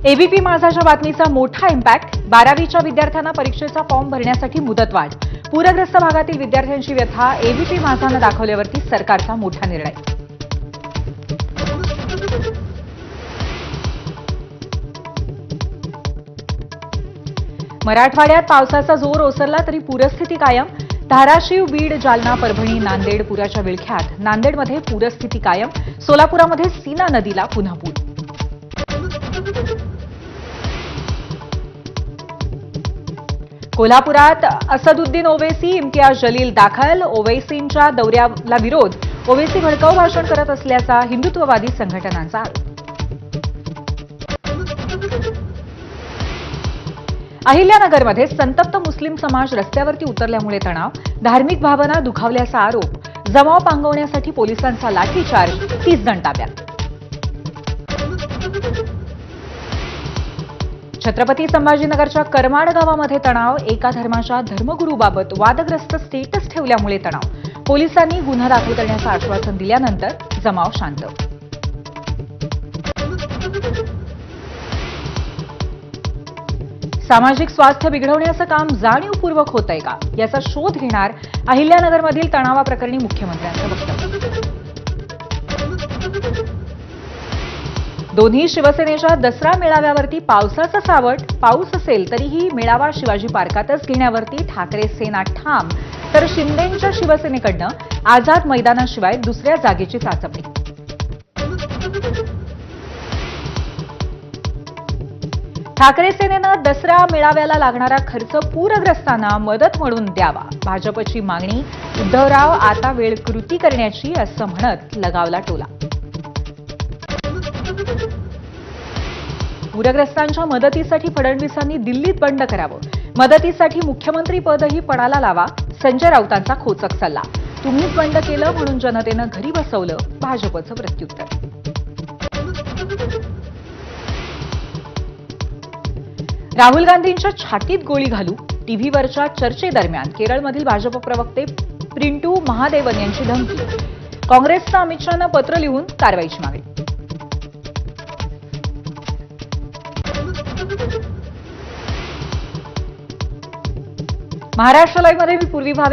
ABP माझाच्या बातमीचा मोठा impact. 12वीच्या विद्यार्थ्यांना परीक्षेचा फॉर्म भरण्यासाठी मुदतवाढ. पूरग्रस्त भागातील विद्यार्थ्यांची व्यथा एबीपी माझानं दाखवल्यावरती सरकारचा मोठा निर्णय. मराठवाड्यात पावसाचा जोर ओसरला तरी पूरस्थिती कायम. धाराशिव, बीड, जालना, परभणी, नांदेड पुराच्या विळख्यात. नांदेडमध्ये पूरस्थिती कायम. सोलापुरामध्ये सीना नदीला पुन्हा पूर. कोल्हापुरात असदुद्दीन ओवैसी, इम्तियाज जलील दाखल. ओवैसींच्या दौऱ्याला विरोध. ओवैसी भडकाऊ भाषण करत असल्याचा हिंदुत्ववादी संघटनांचा आरोप. अहिल्यानगरमध्ये संतप्त मुस्लिम समाज रस्त्यावरती उतरल्यामुळे तणाव. धार्मिक भावना दुखावल्याचा आरोप. जमाव पांगवण्यासाठी पोलिसांचा लाठीचार्ज. 30 जण ताब्यात. छत्रपती संभाजीनगरच्या करमाड गावामध्ये तणाव. एका धर्माच्या धर्मगुरूबाबत वादग्रस्त स्टेटस ठेवल्यामुळे तणाव. पोलिसांनी गुन्हा दाखल करण्याचं आश्वासन दिल्यानंतर जमाव शांत. सामाजिक स्वास्थ्य बिघडवण्याचं काम जाणीवपूर्वक होतंय का, याचा शोध घेणार अहिल्यानगरमधील तणावाप्रकरणी मुख्यमंत्र्यांचं वक्तव्य. दोन्ही शिवसेनेच्या दसरा मेळाव्यावरती पावसाचं सावट. पाऊस असेल तरीही मेळावा शिवाजी पार्कातच घेण्यावरती ठाकरे सेना ठाम. तर शिंदेंच्या शिवसेनेकडनं आझाद मैदानाशिवाय दुसऱ्या जागेची चाचपणी. ठाकरे सेनेनं दसरा मेळाव्याला लागणारा खर्च पूरग्रस्तांना मदत म्हणून द्यावा. भाजपची मागणी. उद्धवराव आता वेळ कृती करण्याची असं म्हणत लगावला टोला. पूरग्रस्तांच्या मदतीसाठी फडणवीसांनी दिल्लीत बंड करावं. मदतीसाठी मुख्यमंत्री पदही पणाला लावा. संजय राऊतांचा खोचक सल्ला. तुम्हीच बंड केलं म्हणून जनतेनं घरी बसवलं. भाजपचं प्रत्युत्तर. राहुल गांधींच्या छातीत गोळी घालू. टीव्हीवरच्या चर्चेदरम्यान केरळमधील भाजप प्रवक्ते प्रिंटू महादेवन यांची धमकी. काँग्रेसचं अमित शहांना पत्र लिहून कारवाईची मागणी. महाराष्ट्र लाईव्हमध्ये मी पूर्वी भावे